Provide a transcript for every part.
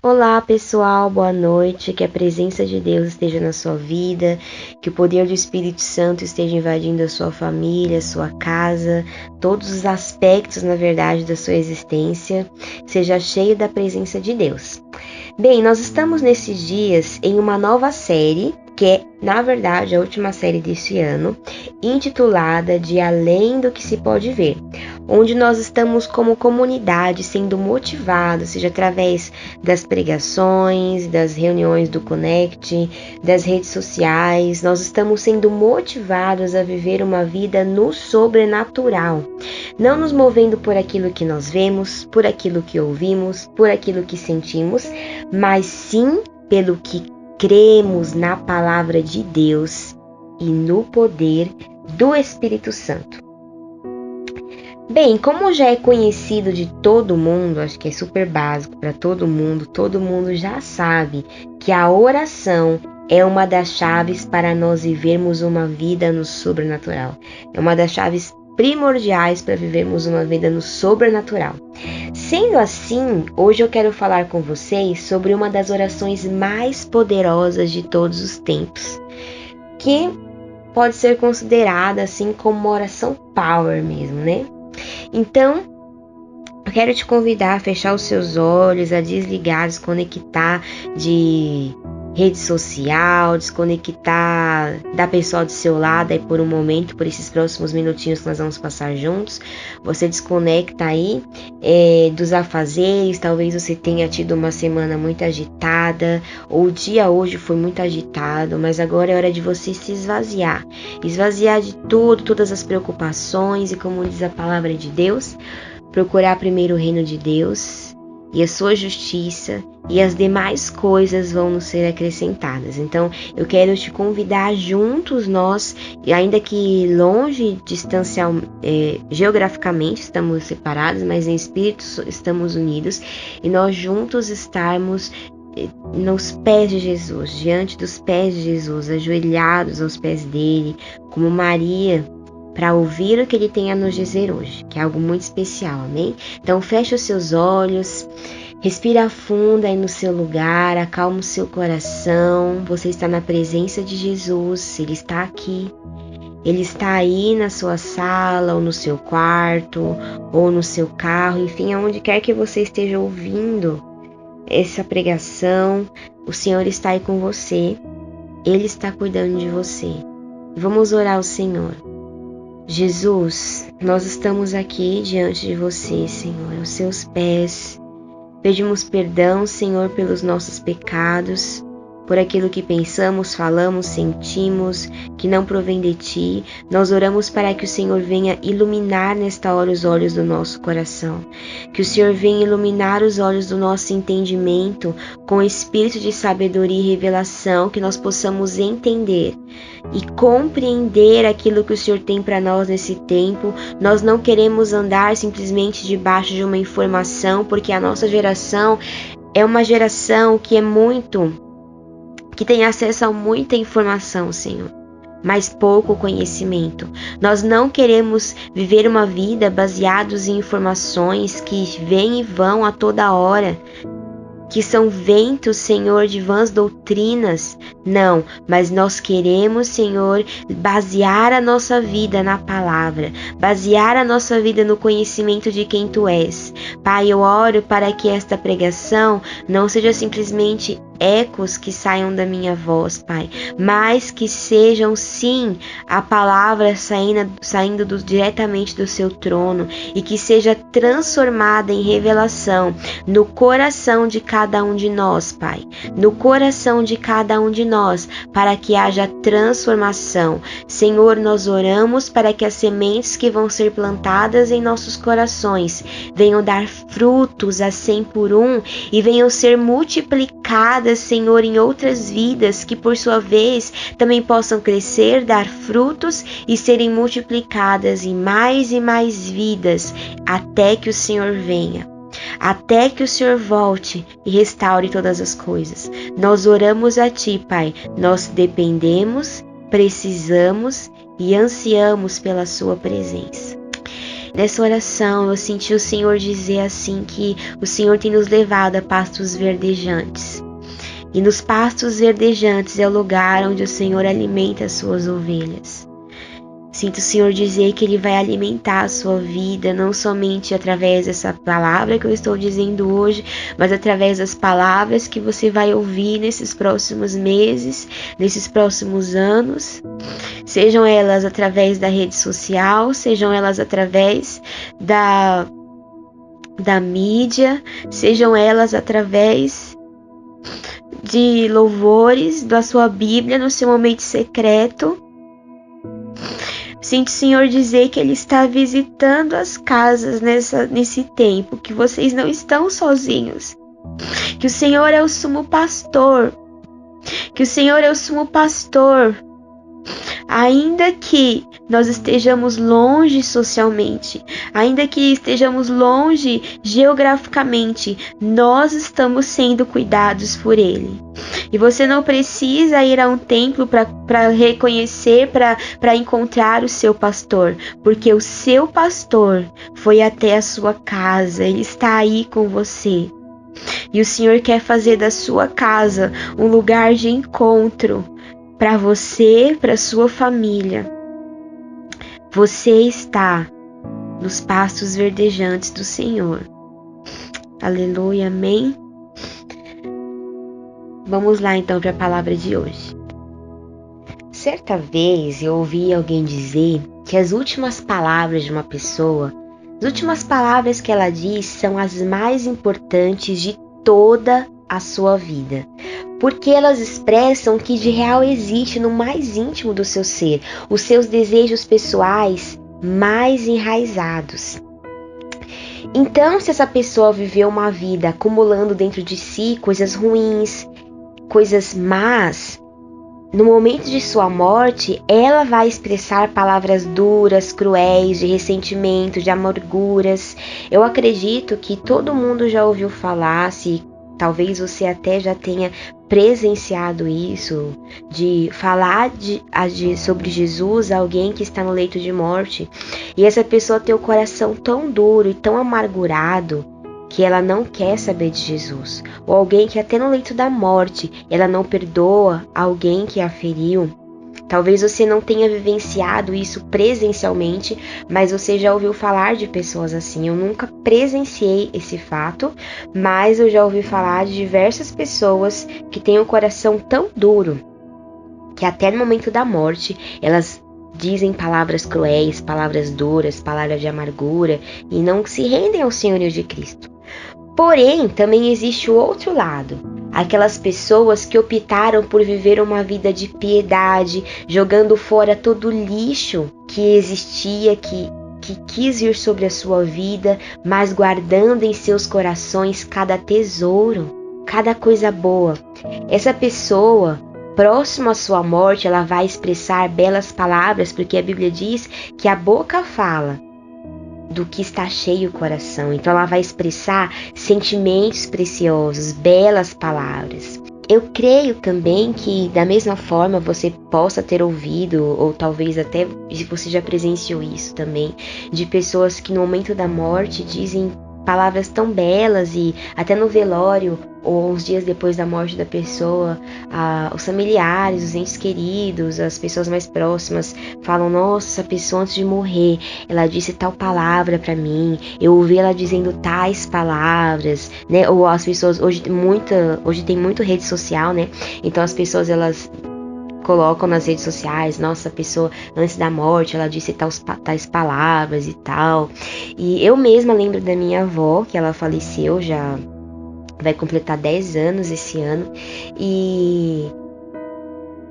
Olá pessoal, boa noite, que a presença de Deus esteja na sua vida, que o poder do Espírito Santo esteja invadindo a sua família, a sua casa, todos os aspectos, na verdade, da sua existência, seja cheio da presença de Deus. Bem, nós estamos nesses dias em uma nova série, que é, na verdade, a última série deste ano, intitulada de Além do que se pode ver, onde nós estamos como comunidade sendo motivados, seja através das pregações, das reuniões do Connect, das redes sociais, nós estamos sendo motivados a viver uma vida no sobrenatural, não nos movendo por aquilo que nós vemos, por aquilo que ouvimos, por aquilo que sentimos, mas sim pelo que cremos na palavra de Deus e no poder do Espírito Santo. Bem, como já é conhecido de todo mundo, acho que é super básico para todo mundo já sabe que a oração é uma das chaves para nós vivermos uma vida no sobrenatural. É uma das chaves primordiais para vivermos uma vida no sobrenatural. Sendo assim, hoje eu quero falar com vocês sobre uma das orações mais poderosas de todos os tempos, que pode ser considerada assim como uma oração power mesmo, né? Então, eu quero te convidar a fechar os seus olhos, a desligar, desconectar de rede social, desconectar da pessoa do seu lado aí por um momento, por esses próximos minutinhos que nós vamos passar juntos. Você desconecta aí dos afazeres, talvez você tenha tido uma semana muito agitada, ou o dia hoje foi muito agitado, mas agora é hora de você se esvaziar de tudo, todas as preocupações e, como diz a palavra de Deus, procurar primeiro o reino de Deus e a sua justiça, e as demais coisas vão nos ser acrescentadas. Então, eu quero te convidar juntos nós, ainda que longe, geograficamente estamos separados, mas em espírito estamos unidos, e nós juntos estarmos nos pés de Jesus, diante dos pés de Jesus, ajoelhados aos pés dele, como Maria, para ouvir o que ele tem a nos dizer hoje, que é algo muito especial, amém? Então fecha os seus olhos, respira fundo aí no seu lugar, acalma o seu coração, você está na presença de Jesus, ele está aqui, ele está aí na sua sala, ou no seu quarto, ou no seu carro, enfim, aonde quer que você esteja ouvindo essa pregação, o Senhor está aí com você, ele está cuidando de você. Vamos orar ao Senhor. Jesus, nós estamos aqui diante de você, Senhor, aos seus pés. Pedimos perdão, Senhor, pelos nossos pecados, por aquilo que pensamos, falamos, sentimos, que não provém de Ti. Nós oramos para que o Senhor venha iluminar nesta hora os olhos do nosso coração. Que o Senhor venha iluminar os olhos do nosso entendimento com espírito de sabedoria e revelação, que nós possamos entender e compreender aquilo que o Senhor tem para nós nesse tempo. Nós não queremos andar simplesmente debaixo de uma informação, porque a nossa geração é uma geração que tem acesso a muita informação, Senhor, mas pouco conhecimento. Nós não queremos viver uma vida baseados em informações que vêm e vão a toda hora, que são ventos, Senhor, de vãs doutrinas. Não, mas nós queremos, Senhor, basear a nossa vida na palavra, basear a nossa vida no conhecimento de quem Tu és. Pai, eu oro para que esta pregação não seja simplesmente ecos que saiam da minha voz, Pai, mas que sejam sim a palavra saindo diretamente do seu trono, e que seja transformada em revelação no coração de cada um de nós, Pai, no coração de cada um de nós, para que haja transformação. Senhor, nós oramos para que as sementes que vão ser plantadas em nossos corações venham dar frutos a 100 por 1 e venham ser multiplicadas, Senhor, em outras vidas, que por sua vez também possam crescer, dar frutos e serem multiplicadas em mais e mais vidas, até que o Senhor venha, até que o Senhor volte e restaure todas as coisas. Nós oramos a Ti, Pai, nós dependemos, precisamos e ansiamos pela Sua presença. nessa oração eu senti o Senhor dizer assim que o Senhor tem nos levado a pastos verdejantes. E nos pastos verdejantes é o lugar onde o Senhor alimenta as suas ovelhas. Sinto o Senhor dizer que Ele vai alimentar a sua vida, não somente através dessa palavra que eu estou dizendo hoje, mas através das palavras que você vai ouvir nesses próximos meses, nesses próximos anos. Sejam elas através da rede social, sejam elas através da mídia, sejam elas através de louvores da sua Bíblia no seu momento secreto. Sinto o Senhor dizer que Ele está visitando as casas nesse tempo, que vocês não estão sozinhos, que o Senhor é o sumo pastor, que o Senhor é o sumo pastor. Ainda que nós estejamos longe socialmente, ainda que estejamos longe geograficamente, nós estamos sendo cuidados por Ele. E você não precisa ir a um templo para reconhecer, para encontrar o seu pastor, porque o seu pastor foi até a sua casa, ele está aí com você. E o Senhor quer fazer da sua casa um lugar de encontro para você, para sua família. Você está nos pastos verdejantes do Senhor. Aleluia, amém? Vamos lá então para a palavra de hoje. Certa vez eu ouvi alguém dizer que as últimas palavras de uma pessoa, as últimas palavras que ela diz são as mais importantes de toda a sua vida, porque elas expressam o que de real existe no mais íntimo do seu ser, os seus desejos pessoais mais enraizados. Então, se essa pessoa viveu uma vida acumulando dentro de si coisas ruins, coisas más, no momento de sua morte, ela vai expressar palavras duras, cruéis, de ressentimento, de amarguras. Eu acredito que todo mundo já ouviu falar, talvez você até já tenha presenciado isso, de falar sobre Jesus a alguém que está no leito de morte, e essa pessoa tem o coração tão duro e tão amargurado que ela não quer saber de Jesus, ou alguém que até no leito da morte ela não perdoa alguém que a feriu. Talvez você não tenha vivenciado isso presencialmente, mas você já ouviu falar de pessoas assim. Eu nunca presenciei esse fato, mas eu já ouvi falar de diversas pessoas que têm um coração tão duro que até no momento da morte elas dizem palavras cruéis, palavras duras, palavras de amargura e não se rendem ao senhorio de Cristo. Porém, também existe o outro lado, aquelas pessoas que optaram por viver uma vida de piedade, jogando fora todo o lixo que existia, que quis vir sobre a sua vida, mas guardando em seus corações cada tesouro, cada coisa boa. Essa pessoa, próximo à sua morte, ela vai expressar belas palavras, porque a Bíblia diz que a boca fala do que está cheio o coração. Então ela vai expressar sentimentos preciosos, belas palavras. Eu creio também que da mesma forma você possa ter ouvido, ou talvez até você já presenciou isso também, de pessoas que no momento da morte dizem palavras tão belas, e até no velório ou uns dias depois da morte da pessoa, os familiares, os entes queridos, as pessoas mais próximas falam: nossa, essa pessoa antes de morrer, ela disse tal palavra pra mim, eu ouvi ela dizendo tais palavras, né? Ou as pessoas, hoje tem muito rede social, né? Então as pessoas, elas colocam nas redes sociais: nossa, a pessoa antes da morte ela disse tais palavras e tal. E eu mesma lembro da minha avó, que ela faleceu, já vai completar 10 anos esse ano, e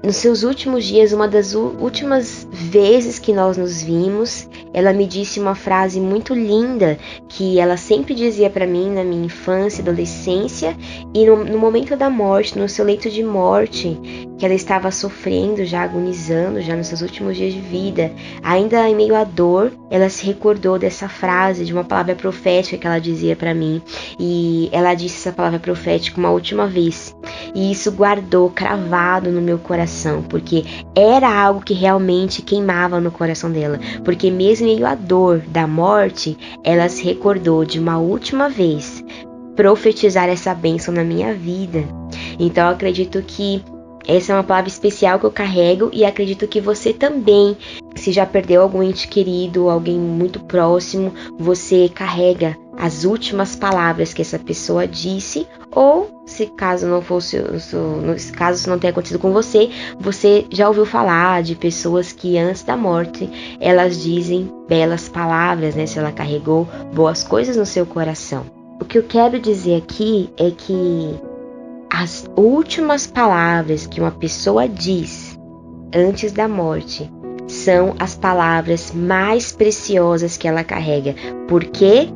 nos seus últimos dias, uma das últimas vezes que nós nos vimos, ela me disse uma frase muito linda que ela sempre dizia para mim na minha infância, adolescência, e no momento da morte, no seu leito de morte, que ela estava sofrendo, já agonizando, já nos seus últimos dias de vida. Ainda em meio à dor, ela se recordou dessa frase, de uma palavra profética que ela dizia para mim. E ela disse essa palavra profética uma última vez. E isso guardou, cravado no meu coração, porque era algo que realmente queimava no coração dela. Porque mesmo em meio à dor da morte, ela se recordou de uma última vez profetizar essa bênção na minha vida. Então eu acredito que essa é uma palavra especial que eu carrego e acredito que você também, se já perdeu algum ente querido, alguém muito próximo, você carrega as últimas palavras que essa pessoa disse, ou se caso não fosse, caso isso não tenha acontecido com você, você já ouviu falar de pessoas que antes da morte elas dizem belas palavras, né? Se ela carregou boas coisas no seu coração. O que eu quero dizer aqui é que as últimas palavras que uma pessoa diz antes da morte são as palavras mais preciosas que ela carrega, porque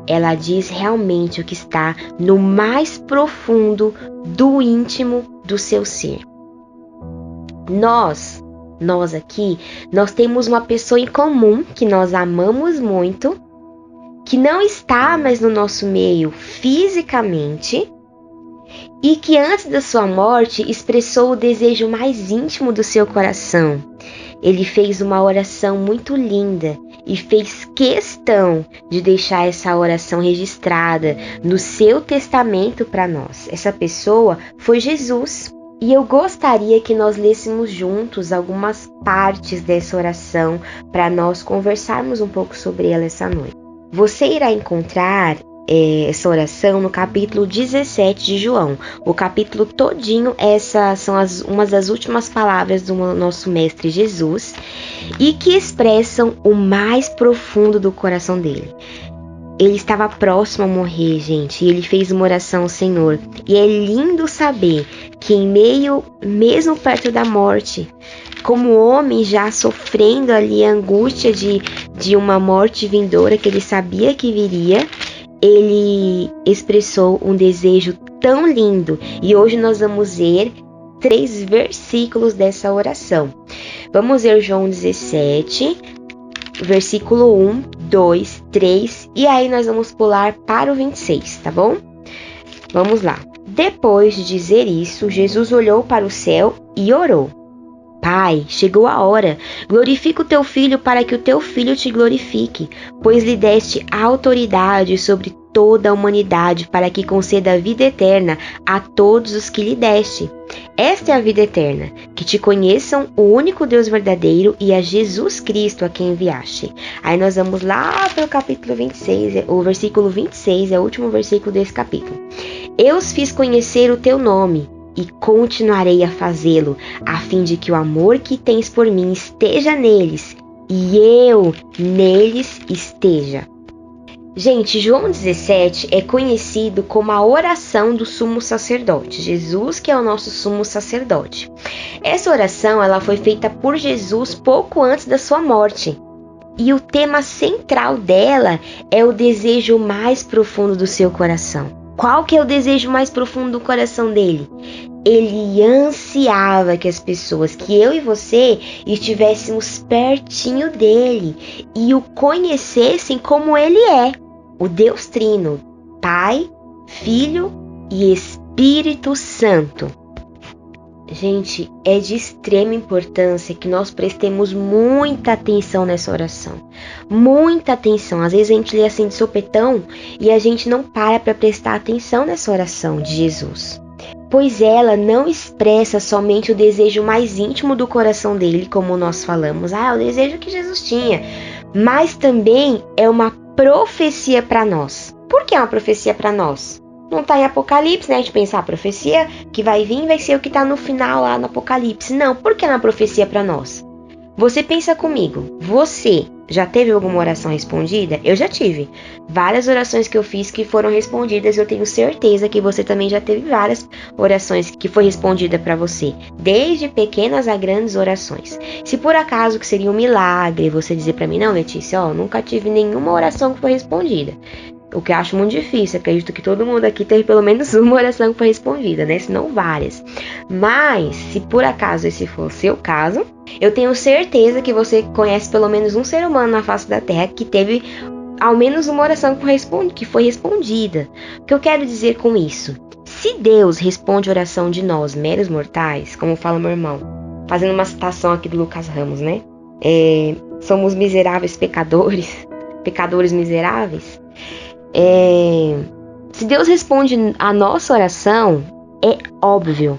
ela diz realmente o que está no mais profundo do íntimo do seu ser. Nós aqui, nós temos uma pessoa em comum que nós amamos muito, que não está mais no nosso meio fisicamente, e que antes da sua morte expressou o desejo mais íntimo do seu coração. Ele fez uma oração muito linda e fez questão de deixar essa oração registrada no seu testamento para nós. Essa pessoa foi Jesus. E eu gostaria que nós lêssemos juntos algumas partes dessa oração para nós conversarmos um pouco sobre ela essa noite. Você irá encontrar essa oração no capítulo 17 de João. O capítulo todinho, essas são umas das últimas palavras do nosso mestre Jesus e que expressam o mais profundo do coração dele. Ele estava próximo a morrer, gente, e ele fez uma oração ao Senhor. E é lindo saber que em meio, mesmo perto da morte, como homem já sofrendo ali a angústia de uma morte vindoura que ele sabia que viria, ele expressou um desejo tão lindo. E hoje nós vamos ver 3 versículos dessa oração. Vamos ver João 17, versículo 1, 2, 3, e aí nós vamos pular para o 26, tá bom? Vamos lá. Depois de dizer isso, Jesus olhou para o céu e orou. Pai, chegou a hora. Glorifica o teu filho para que o teu filho te glorifique, pois lhe deste autoridade sobre toda a humanidade para que conceda a vida eterna a todos os que lhe deste. Esta é a vida eterna, que te conheçam o único Deus verdadeiro e a Jesus Cristo a quem enviaste. Aí nós vamos lá para o capítulo 26, o versículo 26, é o último versículo desse capítulo. Eu os fiz conhecer o teu nome e continuarei a fazê-lo, a fim de que o amor que tens por mim esteja neles e eu neles esteja. Gente, João 17 é conhecido como a oração do sumo sacerdote. Jesus que é o nosso sumo sacerdote. Essa oração ela foi feita por Jesus pouco antes da sua morte. E o tema central dela é o desejo mais profundo do seu coração. Qual que é o desejo mais profundo do coração dele? Ele ansiava que as pessoas, que eu e você, estivéssemos pertinho dele e o conhecessem como ele é, o Deus Trino, Pai, Filho e Espírito Santo. Gente, é de extrema importância que nós prestemos muita atenção nessa oração. Muita atenção. Às vezes a gente lê assim de sopetão e a gente não para prestar atenção nessa oração de Jesus. Pois ela não expressa somente o desejo mais íntimo do coração dele, como nós falamos. O desejo que Jesus tinha. Mas também é uma profecia para nós. Por que é uma profecia para nós? Não está em Apocalipse, né? A gente pensa, a profecia que vai vir vai ser o que está no final lá no Apocalipse. Não, por que é uma profecia para nós? Você pensa comigo, você já teve alguma oração respondida? Eu já tive. Várias orações que eu fiz que foram respondidas, eu tenho certeza que você também já teve várias orações que foi respondida para você. Desde pequenas a grandes orações. Se por acaso que seria um milagre você dizer para mim, não, Letícia, nunca tive nenhuma oração que foi respondida. O que eu acho muito difícil. Acredito que todo mundo aqui teve pelo menos uma oração que foi respondida, né? Se não várias. Mas, se por acaso esse for o seu caso, eu tenho certeza que você conhece pelo menos um ser humano na face da Terra que teve ao menos uma oração que foi respondida. O que eu quero dizer com isso? Se Deus responde a oração de nós, meros mortais, como fala meu irmão, fazendo uma citação aqui do Lucas Ramos, né? Somos miseráveis pecadores miseráveis. Se Deus responde a nossa oração, é óbvio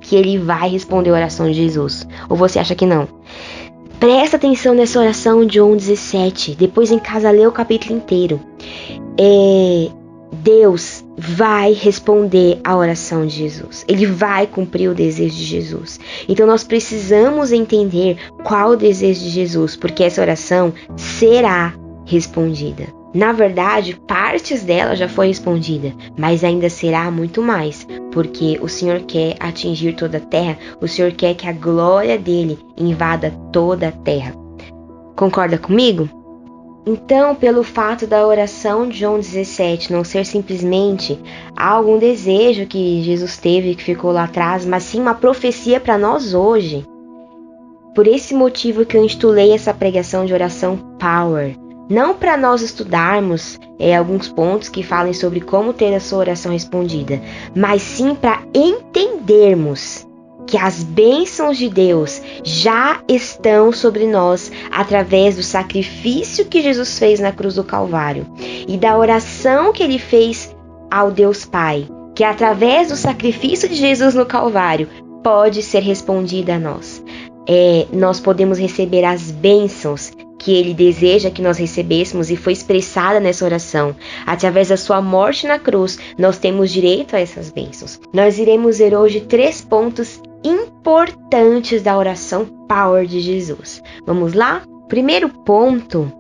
que Ele vai responder a oração de Jesus. Ou você acha que não? Presta atenção nessa oração de João 17. Depois em casa lê o capítulo inteiro. Deus vai responder a oração de Jesus. Ele vai cumprir o desejo de Jesus. Então nós precisamos entender qual o desejo de Jesus, porque essa oração será respondida. Na verdade, partes dela já foi respondida, mas ainda será muito mais, porque o Senhor quer atingir toda a terra, o Senhor quer que a glória dele invada toda a terra. Concorda comigo? Então, pelo fato da oração de João 17 não ser simplesmente algum desejo que Jesus teve que ficou lá atrás, mas sim uma profecia para nós hoje. Por esse motivo que eu intitulei essa pregação de oração Power. Não para nós estudarmos alguns pontos que falem sobre como ter a sua oração respondida, mas sim para entendermos que as bênçãos de Deus já estão sobre nós através do sacrifício que Jesus fez na cruz do Calvário e da oração que ele fez ao Deus Pai, que através do sacrifício de Jesus no Calvário pode ser respondida a nós. Nós podemos receber as bênçãos que ele deseja que nós recebêssemos e foi expressada nessa oração. Através da sua morte na cruz, nós temos direito a essas bênçãos. Nós iremos ver hoje 3 pontos importantes da oração Power de Jesus. Vamos lá? Primeiro ponto,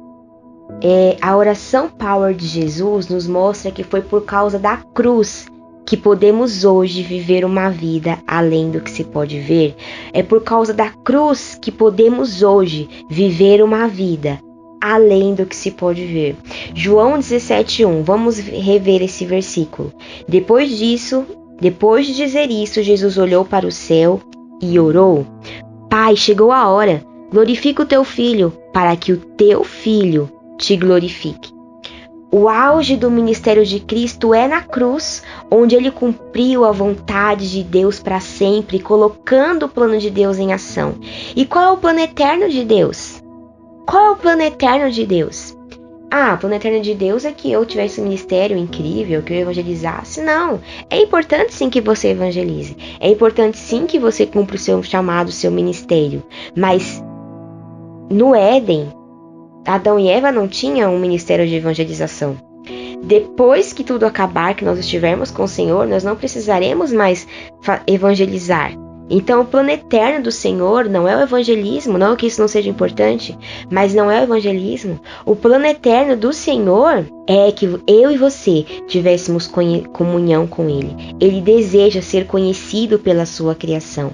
a oração Power de Jesus nos mostra que foi por causa da cruz que podemos hoje viver uma vida além do que se pode ver. É por causa da cruz que podemos hoje viver uma vida além do que se pode ver. João 17:1, vamos rever esse versículo. Depois de dizer isso, Jesus olhou para o céu e orou: Pai, chegou a hora, glorifica o teu filho, para que o teu filho te glorifique. O auge do ministério de Cristo é na cruz, onde ele cumpriu a vontade de Deus para sempre, colocando o plano de Deus em ação. E qual é o plano eterno de Deus? Qual é o plano eterno de Deus? O plano eterno de Deus é que eu tivesse um ministério incrível, que eu evangelizasse. Não, é importante sim que você evangelize. É importante sim que você cumpra o seu chamado, o seu ministério. Mas no Éden, Adão e Eva não tinham um ministério de evangelização. Depois que tudo acabar, que nós estivermos com o Senhor, nós não precisaremos mais evangelizar. Então, o plano eterno do Senhor não é o evangelismo, não que isso não seja importante, mas não é o evangelismo. O plano eterno do Senhor é que eu e você tivéssemos comunhão com Ele. Ele deseja ser conhecido pela sua criação.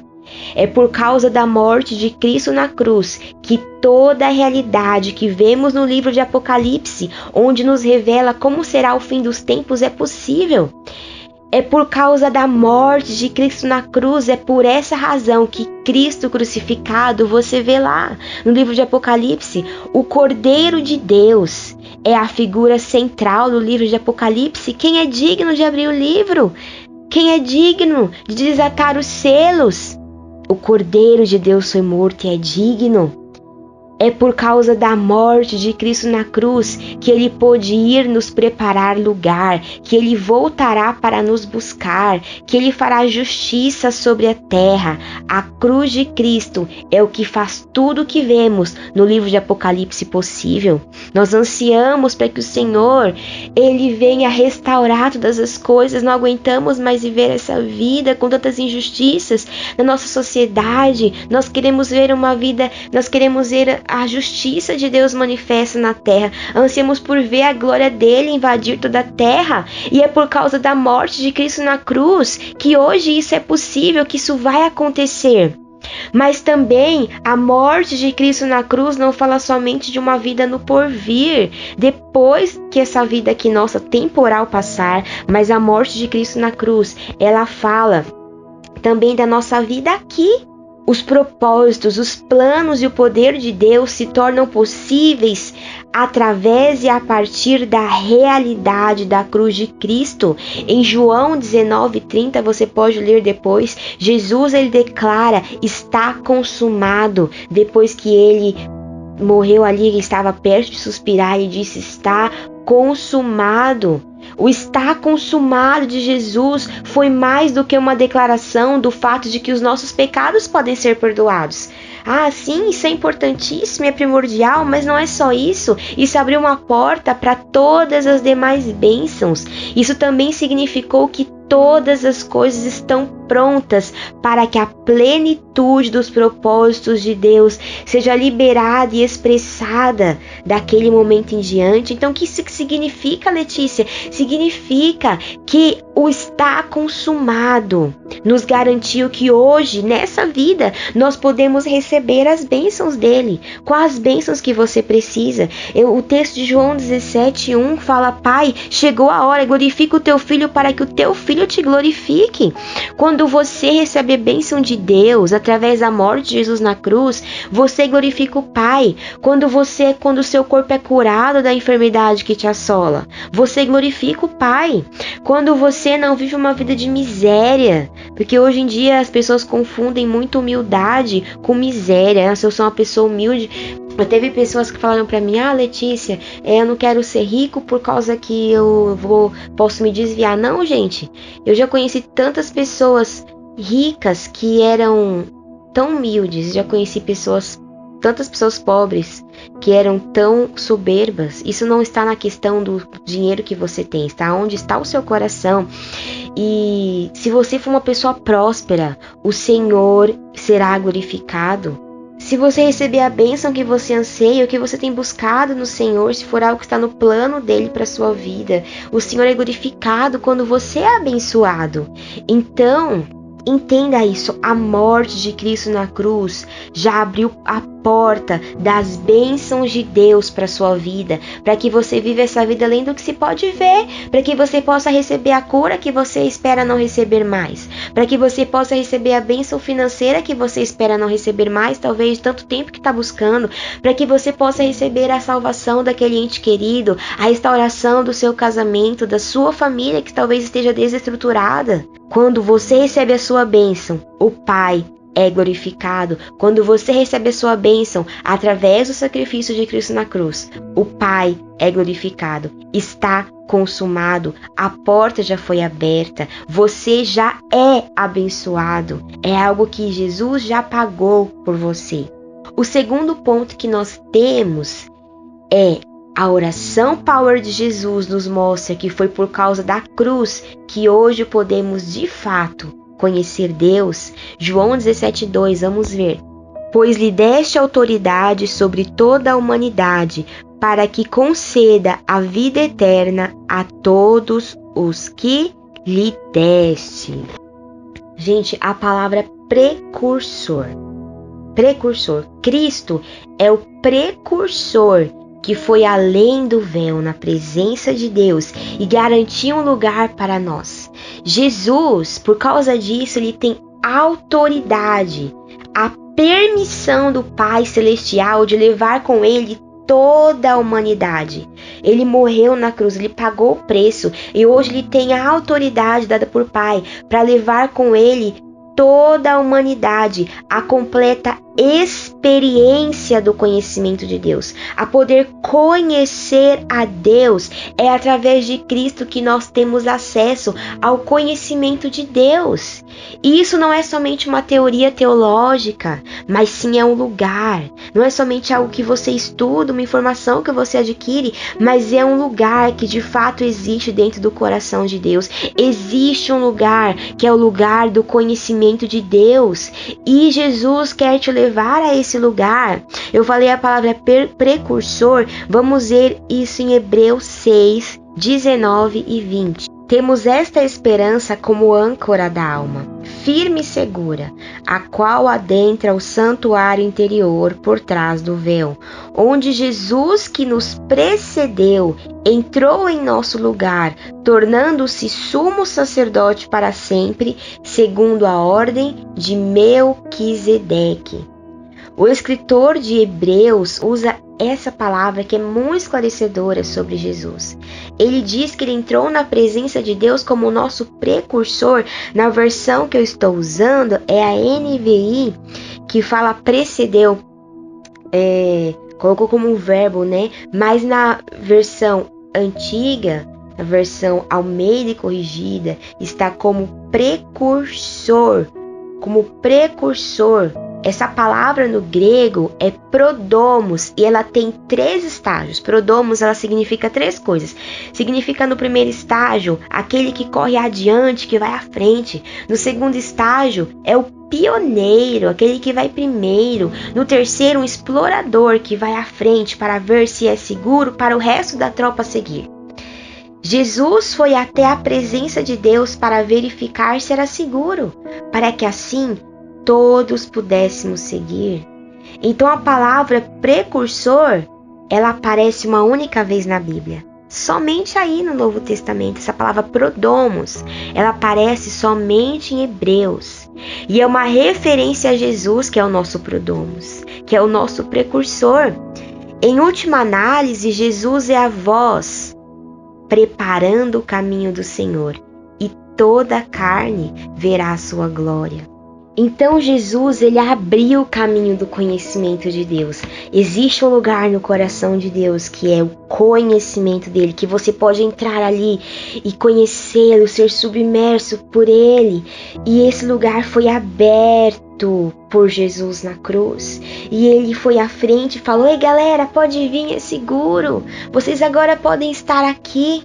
É por causa da morte de Cristo na cruz que toda a realidade que vemos no livro de Apocalipse, onde nos revela como será o fim dos tempos, é possível. É por causa da morte de Cristo na cruz, é por essa razão que Cristo crucificado, você vê lá no livro de Apocalipse, o Cordeiro de Deus é a figura central do livro de Apocalipse. Quem é digno de abrir o livro? Quem é digno de desatar os selos? O Cordeiro de Deus foi morto e é digno. É por causa da morte de Cristo na cruz que Ele pôde ir nos preparar lugar, que Ele voltará para nos buscar, que Ele fará justiça sobre a terra. A cruz de Cristo é o que faz tudo o que vemos no livro de Apocalipse possível. Nós ansiamos para que o Senhor, Ele venha restaurar todas as coisas. Não aguentamos mais viver essa vida com tantas injustiças na nossa sociedade. Nós queremos ver uma vida, nós queremos ver a justiça de Deus manifesta na terra. Ansiamos por ver a glória dele invadir toda a terra. E é por causa da morte de Cristo na cruz que hoje isso é possível, que isso vai acontecer. Mas também a morte de Cristo na cruz não fala somente de uma vida no porvir, depois que essa vida aqui nossa temporal passar, mas a morte de Cristo na cruz, ela fala também da nossa vida aqui. Os propósitos, os planos e o poder de Deus se tornam possíveis através e a partir da realidade da cruz de Cristo. Em João 19:30, você pode ler depois, Jesus ele declara: está consumado. Depois que ele morreu ali, ele estava perto de suspirar e disse: está consumado. O está consumado de Jesus foi mais do que uma declaração do fato de que os nossos pecados podem ser perdoados. Ah, sim, isso é importantíssimo, é primordial, mas não é só isso. Isso abriu uma porta para todas as demais bênçãos. Isso também significou que todas as coisas estão prontas para que a plenitude dos propósitos de Deus seja liberada e expressada daquele momento em diante. Então, o que isso significa, Letícia? Significa que o está consumado nos garantiu que hoje, nessa vida, nós podemos receber as bênçãos dele. Quais bênçãos que você precisa? O texto de João 17:1 fala: Pai, chegou a hora, glorifica o teu filho para que o teu filho te glorifique. Quando você recebe a bênção de Deus através da morte de Jesus na cruz, você glorifica o Pai. Quando o seu corpo é curado da enfermidade que te assola, você glorifica o Pai. Quando você não vive uma vida de miséria, porque hoje em dia as pessoas confundem muito humildade com miséria. Se eu sou uma pessoa humilde, teve pessoas que falaram pra mim: Letícia, eu não quero ser rico por causa que eu posso me desviar. Não, gente, eu já conheci tantas pessoas ricas que eram tão humildes, já conheci tantas pessoas pobres que eram tão soberbas. Isso não está na questão do dinheiro que você tem, está onde está o seu coração. E se você for uma pessoa próspera, o Senhor será glorificado. Se você receber a bênção que você anseia, o que você tem buscado no Senhor, se for algo que está no plano dele para sua vida, o Senhor é glorificado quando você é abençoado. Então, entenda isso, a morte de Cristo na cruz já abriu a porta das bênçãos de Deus para sua vida, para que você viva essa vida além do que se pode ver, para que você possa receber a cura que você espera não receber mais, para que você possa receber a bênção financeira que você espera não receber mais, talvez de tanto tempo que está buscando, para que você possa receber a salvação daquele ente querido, a restauração do seu casamento, da sua família que talvez esteja desestruturada. Quando você recebe a sua bênção, o Pai é glorificado. Quando você recebe a sua bênção através do sacrifício de Cristo na cruz, o Pai é glorificado. Está consumado, a porta já foi aberta, você já é abençoado. É algo que Jesus já pagou por você. O segundo ponto que nós temos é: a oração Power de Jesus nos mostra que foi por causa da cruz que hoje podemos de fato conhecer Deus. João 17:2, vamos ver. Pois lhe deste autoridade sobre toda a humanidade, para que conceda a vida eterna a todos os que lhe deste. Gente, a palavra é precursor. Precursor. Cristo é o precursor que foi além do véu na presença de Deus e garantiu um lugar para nós. Jesus, por causa disso, ele tem autoridade, a permissão do Pai Celestial de levar com ele toda a humanidade. Ele morreu na cruz, ele pagou o preço e hoje ele tem a autoridade dada por Pai para levar com ele toda a humanidade, a completa experiência do conhecimento de Deus. A poder conhecer a Deus é através de Cristo que nós temos acesso ao conhecimento de Deus. E isso não é somente uma teoria teológica, mas sim é um lugar. Não é somente algo que você estuda, uma informação que você adquire, mas é um lugar que de fato existe dentro do coração de Deus. Existe um lugar que é o lugar do conhecimento de Deus. E Jesus quer te levar a esse lugar. Eu falei a palavra precursor, vamos ver isso em Hebreus 6:19 e 20. Temos esta esperança como âncora da alma, firme e segura, a qual adentra o santuário interior por trás do véu, onde Jesus, que nos precedeu, entrou em nosso lugar, tornando-se sumo sacerdote para sempre, segundo a ordem de Melquisedeque. O escritor de Hebreus usa essa palavra que é muito esclarecedora sobre Jesus. Ele diz que ele entrou na presença de Deus como o nosso precursor. Na versão que eu estou usando é a NVI, que fala precedeu, colocou como um verbo, né? Mas na versão antiga, na versão Almeida e corrigida, está como precursor, como precursor. Essa palavra no grego é prodomos e ela tem 3 estágios. Prodomos, ela significa 3 coisas. Significa no primeiro estágio, aquele que corre adiante, que vai à frente. No segundo estágio, é o pioneiro, aquele que vai primeiro. No terceiro, um explorador que vai à frente para ver se é seguro para o resto da tropa seguir. Jesus foi até a presença de Deus para verificar se era seguro, para que assim todos pudéssemos seguir. Então a palavra precursor, ela aparece uma única vez na Bíblia. Somente aí no Novo Testamento, essa palavra prodomos, ela aparece somente em Hebreus. E é uma referência a Jesus, que é o nosso prodomos, que é o nosso precursor. Em última análise, Jesus é a voz preparando o caminho do Senhor, e toda a carne verá a sua glória. Então Jesus, ele abriu o caminho do conhecimento de Deus. Existe um lugar no coração de Deus que é o conhecimento dele, que você pode entrar ali e conhecê-lo, ser submerso por ele. E esse lugar foi aberto por Jesus na cruz. E ele foi à frente e falou: "Ei galera, pode vir, é seguro. Vocês agora podem estar aqui."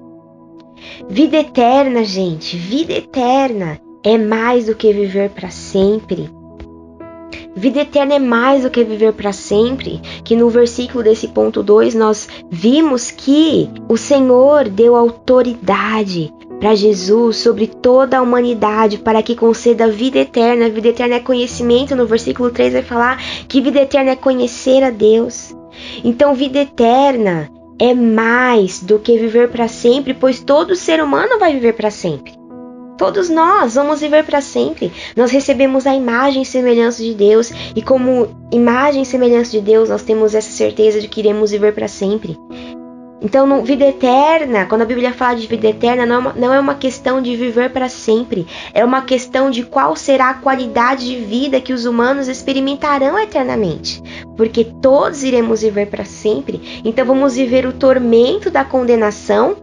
Vida eterna, gente, vida eterna é mais do que viver para sempre. Vida eterna é mais do que viver para sempre. Que no versículo desse ponto 2 nós vimos que o Senhor deu autoridade para Jesus sobre toda a humanidade para que conceda vida eterna. Vida eterna é conhecimento. No versículo 3 vai falar que vida eterna é conhecer a Deus. Então vida eterna é mais do que viver para sempre, pois todo ser humano vai viver para sempre. Todos nós vamos viver para sempre. Nós recebemos a imagem e semelhança de Deus. E como imagem e semelhança de Deus, nós temos essa certeza de que iremos viver para sempre. Então, vida eterna, quando a Bíblia fala de vida eterna, não é uma questão de viver para sempre. É uma questão de qual será a qualidade de vida que os humanos experimentarão eternamente. Porque todos iremos viver para sempre. Então, vamos viver o tormento da condenação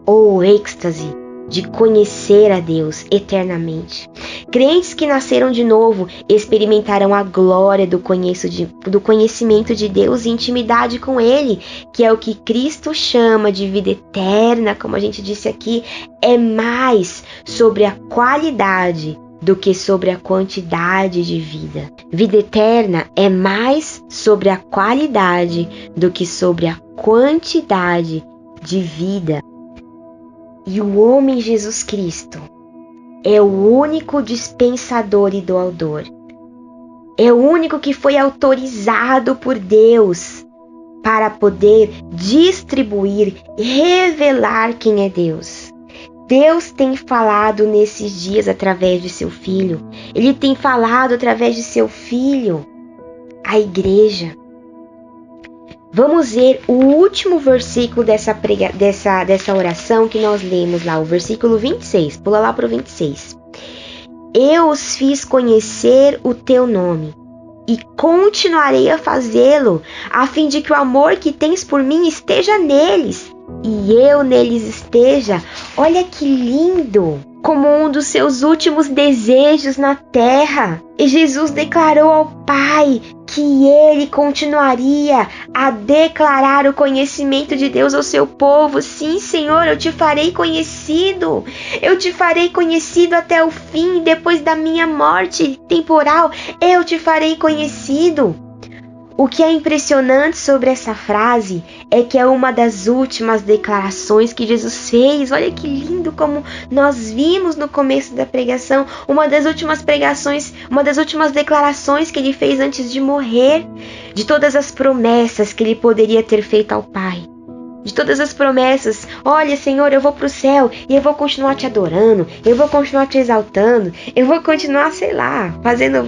ou o êxtase de conhecer a Deus eternamente. Crentes que nasceram de novo experimentarão a glória do conhecimento de Deus e intimidade com Ele, que é o que Cristo chama de vida eterna, como a gente disse aqui, é mais sobre a qualidade do que sobre a quantidade de vida. Vida eterna é mais sobre a qualidade do que sobre a quantidade de vida. E o homem Jesus Cristo é o único dispensador e doador. É o único que foi autorizado por Deus para poder distribuir, revelar quem é Deus. Deus tem falado nesses dias através de seu Filho. Ele tem falado através de seu Filho à igreja. Vamos ver o último versículo dessa oração que nós lemos lá, o versículo 26. Pula lá para o 26. Eu os fiz conhecer o teu nome e continuarei a fazê-lo, a fim de que o amor que tens por mim esteja neles e eu neles esteja. Olha que lindo! Como um dos seus últimos desejos na terra. E Jesus declarou ao Pai que ele continuaria a declarar o conhecimento de Deus ao seu povo. Sim, Senhor, eu te farei conhecido. Eu te farei conhecido até o fim, depois da minha morte temporal. Eu te farei conhecido. O que é impressionante sobre essa frase é que é uma das últimas declarações que Jesus fez. Olha que lindo, como nós vimos no começo da pregação, uma das últimas declarações que ele fez antes de morrer, de todas as promessas que ele poderia ter feito ao Pai. De todas as promessas, olha, Senhor, eu vou para o céu e eu vou continuar te adorando, eu vou continuar te exaltando, eu vou continuar, sei lá,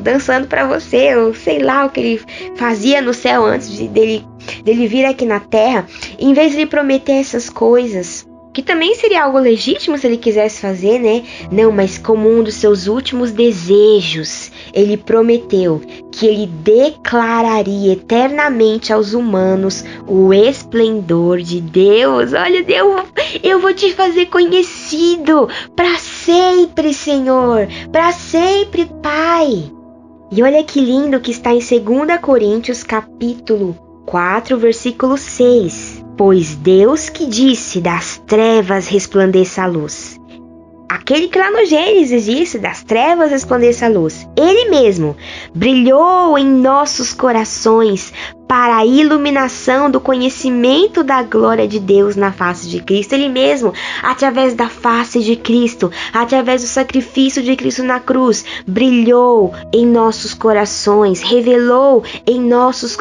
dançando para você, ou sei lá o que ele fazia no céu antes dele vir aqui na terra. Em vez de ele prometer essas coisas, que também seria algo legítimo se ele quisesse fazer, né? Não, mas como um dos seus últimos desejos, ele prometeu que ele declararia eternamente aos humanos o esplendor de Deus. Olha, eu vou te fazer conhecido para sempre, Senhor, para sempre, Pai. E olha que lindo que está em 2 Coríntios, capítulo 4, versículo 6. Pois Deus que disse, das trevas resplandeça a luz. Aquele que lá no Gênesis disse, das trevas resplandeça a luz. Ele mesmo brilhou em nossos corações para a iluminação do conhecimento da glória de Deus na face de Cristo. Ele mesmo, através da face de Cristo, através do sacrifício de Cristo na cruz, brilhou em nossos corações, revelou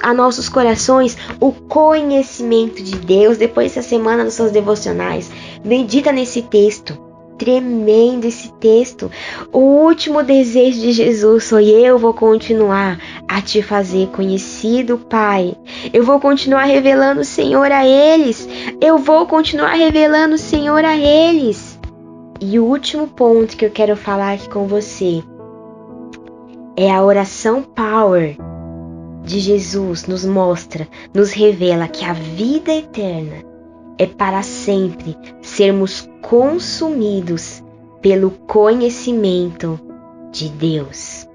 a nossos corações o conhecimento de Deus. Depois dessa semana nos seus devocionais, medita nesse texto. Tremendo esse texto. O último desejo de Jesus foi: eu vou continuar a te fazer conhecido, Pai. Eu vou continuar revelando o Senhor a eles. Eu vou continuar revelando o Senhor a eles. E o último ponto que eu quero falar aqui com você é a oração Power de Jesus. Nos revela que a vida eterna é para sempre sermos consumidos pelo conhecimento de Deus.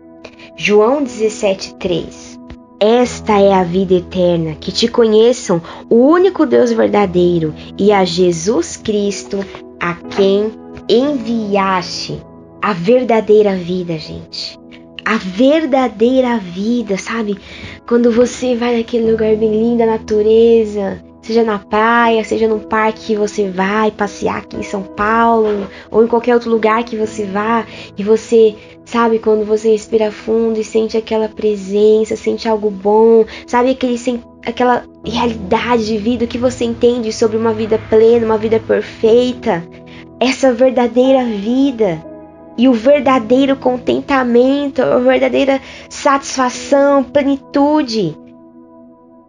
João 17,3. Esta é a vida eterna, que te conheçam o único Deus verdadeiro e a Jesus Cristo, a quem enviaste. A verdadeira vida, gente. A verdadeira vida, sabe? Quando você vai naquele lugar bem lindo, da natureza, seja na praia, seja num parque que você vai passear aqui em São Paulo, ou em qualquer outro lugar que você vá, e você, sabe, quando você respira fundo e sente aquela presença, sente algo bom, sabe, aquela realidade de vida que você entende sobre uma vida plena, uma vida perfeita, essa verdadeira vida. E o verdadeiro contentamento, a verdadeira satisfação, plenitude.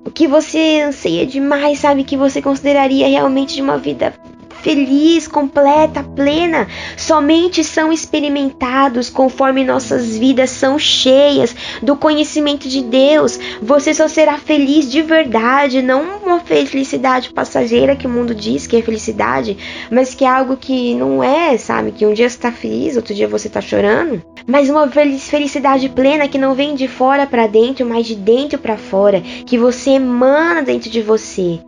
O que você anseia demais, sabe? Que você consideraria realmente de uma vida feliz, completa, plena, somente são experimentados conforme nossas vidas são cheias do conhecimento de Deus. Você só será feliz de verdade, não uma felicidade passageira que o mundo diz que é felicidade, mas que é algo que não é, sabe? Que um dia você está feliz, outro dia você está chorando. Mas uma felicidade plena que não vem de fora para dentro, mas de dentro para fora, que você emana dentro de você.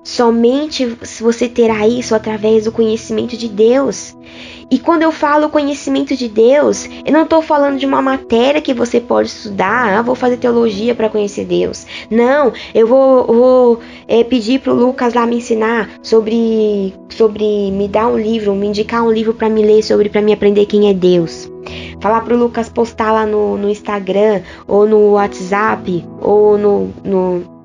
Somente você terá isso através do conhecimento de Deus. E quando eu falo conhecimento de Deus, eu não estou falando de uma matéria que você pode estudar. Vou fazer teologia para conhecer Deus. Não, eu vou pedir para o Lucas lá me ensinar sobre me dar um livro, me indicar um livro para me ler para me aprender quem é Deus. Falar para o Lucas postar lá no Instagram, ou no WhatsApp, ou no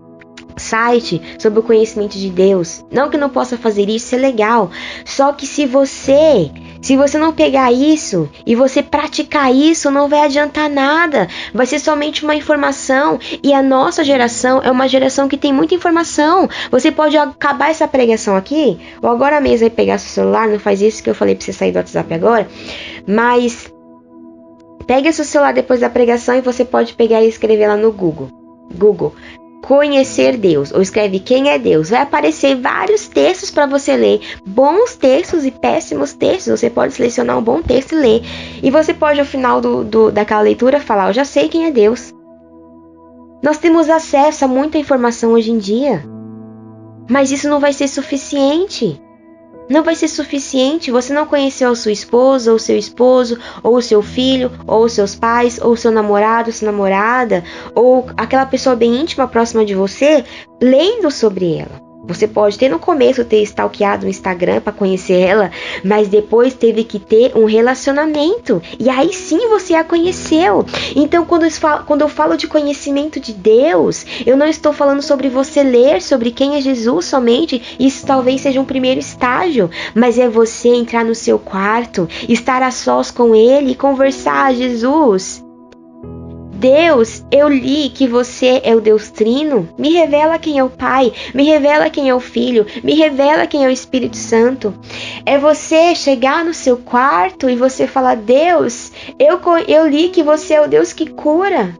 site sobre o conhecimento de Deus. Não que não possa fazer isso, é legal. Só que se você não pegar isso e você praticar isso, não vai adiantar nada. Vai ser somente uma informação. E a nossa geração é uma geração que tem muita informação. Você pode acabar essa pregação aqui, ou agora mesmo aí pegar seu celular, não faz isso que eu falei pra você sair do WhatsApp agora, mas pega seu celular depois da pregação e você pode pegar e escrever lá no Google. Conhecer Deus, ou escreve quem é Deus. Vai aparecer vários textos para você ler, bons textos e péssimos textos. Você pode selecionar um bom texto e ler, e você pode ao final daquela leitura falar: eu já sei quem é Deus. Nós temos acesso a muita informação hoje em dia, mas isso não vai ser suficiente. Não vai ser suficiente. Você não conheceu a sua esposa, ou seu esposo, ou o seu filho, ou os seus pais, ou seu namorado, sua namorada, ou aquela pessoa bem íntima próxima de você, lendo sobre ela. Você pode ter no começo ter stalkeado o Instagram para conhecer ela, mas depois teve que ter um relacionamento. E aí sim você a conheceu. Então quando eu falo de conhecimento de Deus, eu não estou falando sobre você ler sobre quem é Jesus somente. Isso talvez seja um primeiro estágio. Mas é você entrar no seu quarto, estar a sós com Ele e conversar. Jesus, Deus, eu li que você é o Deus Trino, me revela quem é o Pai, me revela quem é o Filho, me revela quem é o Espírito Santo. É você chegar no seu quarto e você falar, Deus, eu li que você é o Deus que cura,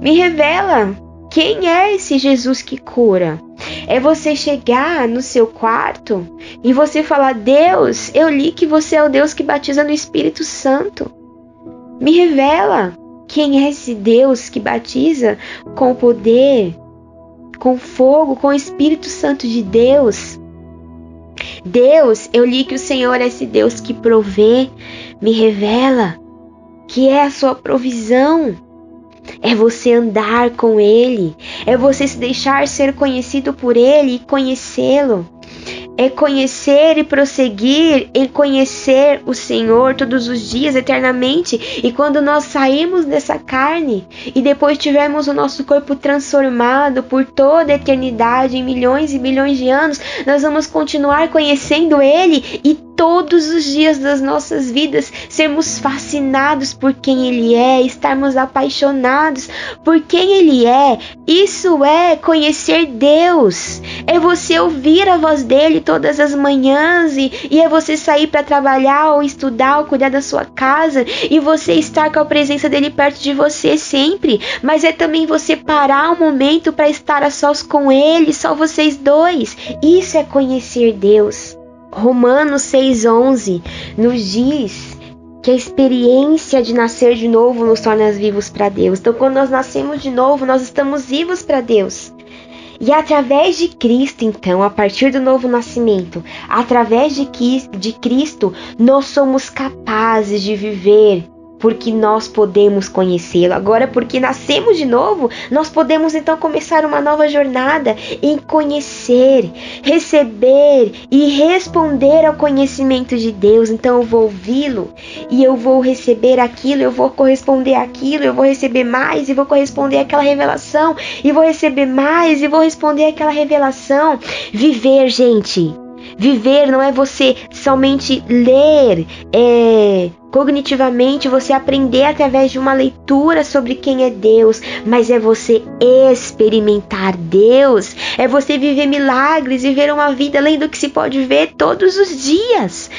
me revela quem é esse Jesus que cura. É você chegar no seu quarto e você falar, Deus, eu li que você é o Deus que batiza no Espírito Santo, me revela quem é esse Deus que batiza com poder, com fogo, com o Espírito Santo de Deus. Deus, eu li que o Senhor é esse Deus que provê, me revela que é a sua provisão. É você andar com Ele, é você se deixar ser conhecido por Ele e conhecê-lo. É conhecer e prosseguir em conhecer o Senhor todos os dias, eternamente. E quando nós sairmos dessa carne e depois tivermos o nosso corpo transformado por toda a eternidade, em milhões e milhões de anos, nós vamos continuar conhecendo Ele e todos os dias das nossas vidas sermos fascinados por quem Ele é, estarmos apaixonados por quem Ele é. Isso é conhecer Deus. É você ouvir a voz dEle todas as manhãs e é você sair para trabalhar ou estudar ou cuidar da sua casa e você estar com a presença dEle perto de você sempre. Mas é também você parar um momento para estar a sós com Ele, só vocês dois. Isso é conhecer Deus. Romanos 6,11 nos diz que a experiência de nascer de novo nos torna vivos para Deus. Então, quando nós nascemos de novo, nós estamos vivos para Deus. E através de Cristo, então, a partir do novo nascimento, através de Cristo, nós somos capazes de viver porque nós podemos conhecê-lo. Agora, porque nascemos de novo, nós podemos então começar uma nova jornada em conhecer, receber e responder ao conhecimento de Deus. Então eu vou ouvi-lo e eu vou receber aquilo, eu vou corresponder àquilo, eu vou receber mais e vou corresponder àquela revelação, e vou receber mais e vou responder àquela revelação. Viver, gente. Viver não é você somente ler, cognitivamente você aprender através de uma leitura sobre quem é Deus, mas é você experimentar Deus, é você viver milagres, viver uma vida além do que se pode ver todos os dias,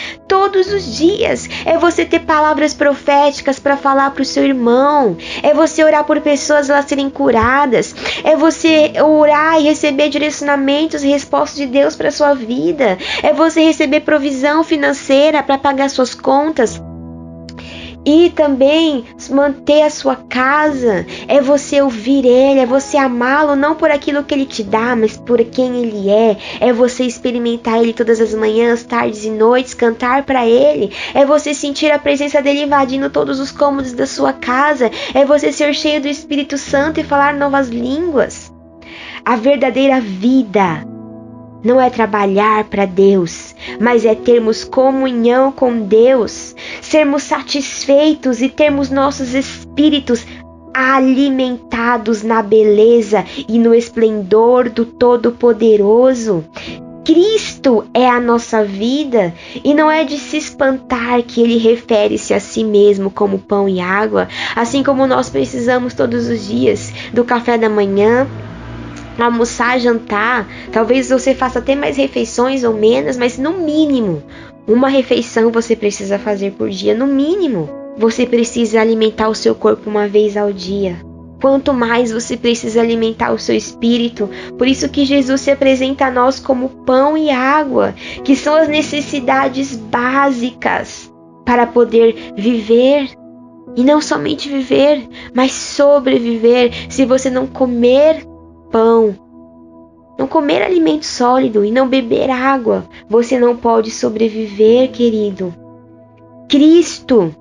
é você ter palavras proféticas para falar para o seu irmão, é você orar por pessoas elas serem curadas, é você orar e receber direcionamentos e respostas de Deus para sua vida, é você receber provisão financeira para pagar suas contas, e também manter a sua casa, é você ouvir Ele, é você amá-lo, não por aquilo que Ele te dá, mas por quem Ele é você experimentar Ele todas as manhãs, tardes e noites, cantar para Ele, é você sentir a presença dEle invadindo todos os cômodos da sua casa, é você ser cheio do Espírito Santo e falar novas línguas. A verdadeira vida não é trabalhar para Deus, mas é termos comunhão com Deus, sermos satisfeitos e termos nossos espíritos alimentados na beleza e no esplendor do Todo-Poderoso. Cristo é a nossa vida e não é de se espantar que Ele refere-se a si mesmo como pão e água, assim como nós precisamos todos os dias do café da manhã, almoçar, jantar. Talvez você faça até mais refeições ou menos, mas no mínimo, uma refeição você precisa fazer por dia. No mínimo, você precisa alimentar o seu corpo uma vez ao dia. Quanto mais você precisa alimentar o seu espírito. Por isso que Jesus se apresenta a nós como pão e água, que são as necessidades básicas para poder viver. E não somente viver, mas sobreviver. Se você não comer pão, não comer alimento sólido e não beber água, você não pode sobreviver, querido. Cristo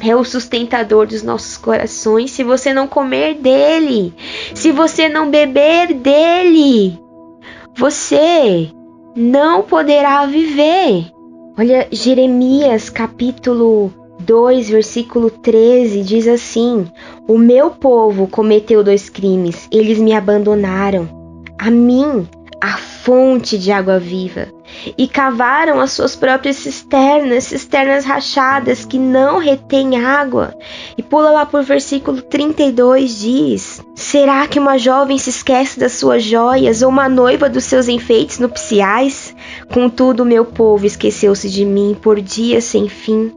é o sustentador dos nossos corações. Se você não comer dele, se você não beber dele, você não poderá viver. Olha, Jeremias capítulo 2, versículo 13, diz assim: o meu povo cometeu 2 crimes, eles me abandonaram, a mim, a fonte de água viva, e cavaram as suas próprias cisternas rachadas que não retêm água. E pula lá por versículo 32, diz: será que uma jovem se esquece das suas joias, ou uma noiva dos seus enfeites nupciais? Contudo, meu povo esqueceu-se de mim por dias sem fim.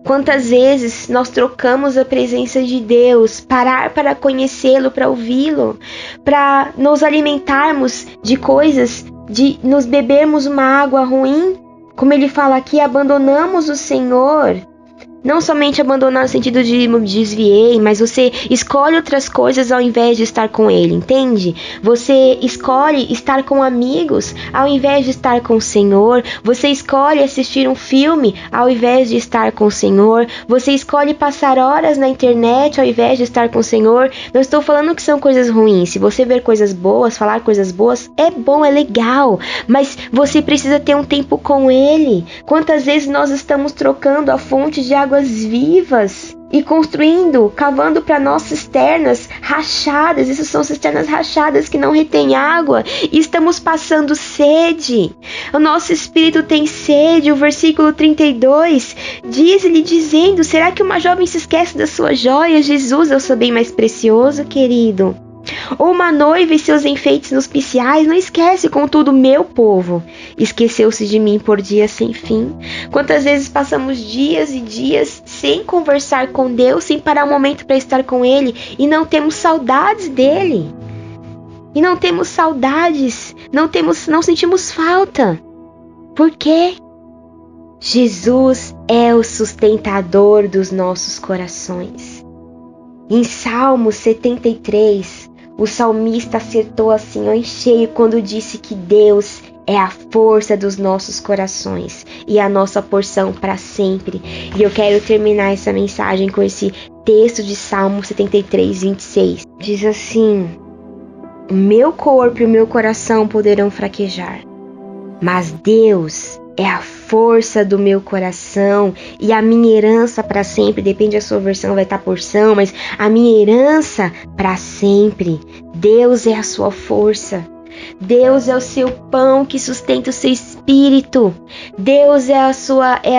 Quantas vezes nós trocamos a presença de Deus, parar para conhecê-lo, para ouvi-lo, para nos alimentarmos de coisas, de nos bebermos uma água ruim? Como ele fala aqui, abandonamos o Senhor. Não somente abandonar no sentido de me desviei, mas você escolhe outras coisas ao invés de estar com ele, entende? Você escolhe estar com amigos ao invés de estar com o Senhor. Você escolhe assistir um filme ao invés de estar com o Senhor. Você escolhe passar horas na internet ao invés de estar com o Senhor. Não estou falando que são coisas ruins. Se você ver coisas boas, falar coisas boas, é bom, é legal. Mas você precisa ter um tempo com ele. Quantas vezes nós estamos trocando a fonte de águas vivas e construindo, cavando para nós cisternas rachadas? Isso são cisternas rachadas que não retêm água, e estamos passando sede. O nosso espírito tem sede. O versículo 32 diz-lhe dizendo: será que uma jovem se esquece das suas joias? Jesus é o seu bem mais precioso, querido. Ou uma noiva e seus enfeites nupciais? Não esquece, contudo, meu povo esqueceu-se de mim por dias sem fim. Quantas vezes passamos dias e dias sem conversar com Deus, sem parar um momento para estar com Ele, e não temos saudades dele? E não temos saudades, não sentimos falta. Por quê? Jesus é o sustentador dos nossos corações. Em Salmo 73, o salmista acertou assim em cheio quando disse que Deus é a força dos nossos corações e a nossa porção para sempre. E eu quero terminar essa mensagem com esse texto de Salmo 73, 26. Diz assim: o meu corpo e o meu coração poderão fraquejar, mas Deus é a força do meu coração e a minha herança para sempre. Depende da sua versão, vai estar porção, mas a minha herança para sempre. Deus é a sua força. Deus é o seu pão que sustenta o seu espírito. Deus é a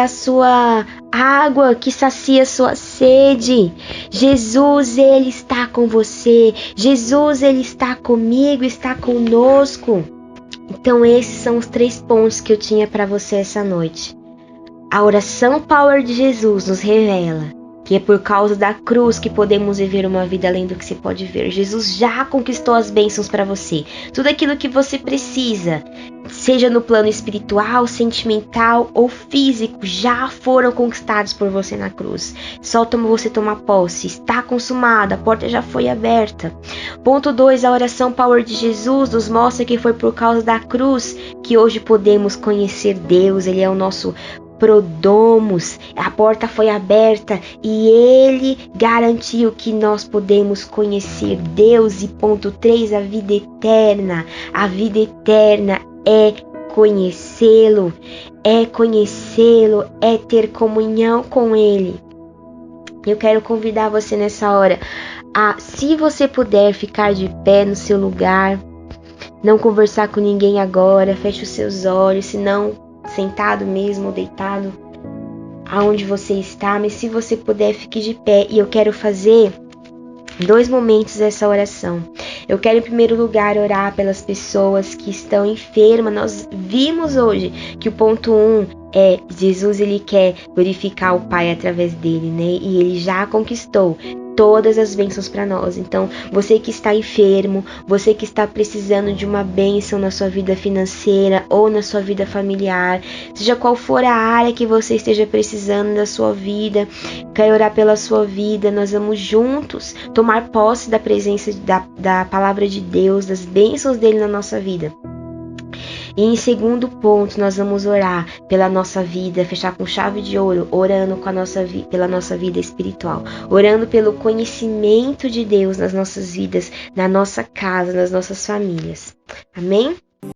sua água que sacia a sua sede. Jesus, Ele está com você. Jesus, Ele está comigo, está conosco. Então esses são os 3 pontos que eu tinha para você essa noite. A oração Power de Jesus nos revela que é por causa da cruz que podemos viver uma vida além do que se pode ver. Jesus já conquistou as bênçãos para você. Tudo aquilo que você precisa, seja no plano espiritual, sentimental ou físico, já foram conquistados por você na cruz. Só você tomar posse. Está consumado, a porta já foi aberta. Ponto 2, a oração Power de Jesus nos mostra que foi por causa da cruz que hoje podemos conhecer Deus. Ele é o nosso Prodomos, a porta foi aberta e Ele garantiu que nós podemos conhecer Deus. E ponto 3, a vida eterna. A vida eterna é conhecê-lo, é ter comunhão com Ele. Eu quero convidar você nessa hora a, se você puder, ficar de pé no seu lugar, não conversar com ninguém agora, feche os seus olhos, se não sentado mesmo ou deitado, aonde você está, mas se você puder, fique de pé. E eu quero fazer 2 momentos dessa oração. Eu quero em primeiro lugar orar pelas pessoas que estão enfermas. Nós vimos hoje que o ponto 1 é Jesus, ele quer glorificar o Pai através dele, né? E ele já conquistou todas as bênçãos para nós. Então, você que está enfermo, você que está precisando de uma bênção na sua vida financeira ou na sua vida familiar, seja qual for a área que você esteja precisando da sua vida, quero orar pela sua vida. Nós vamos juntos tomar posse da presença da palavra de Deus, das bênçãos dele na nossa vida. E em segundo ponto, nós vamos orar pela nossa vida, fechar com chave de ouro, orando pela nossa vida espiritual, orando pelo conhecimento de Deus nas nossas vidas, na nossa casa, nas nossas famílias. Amém?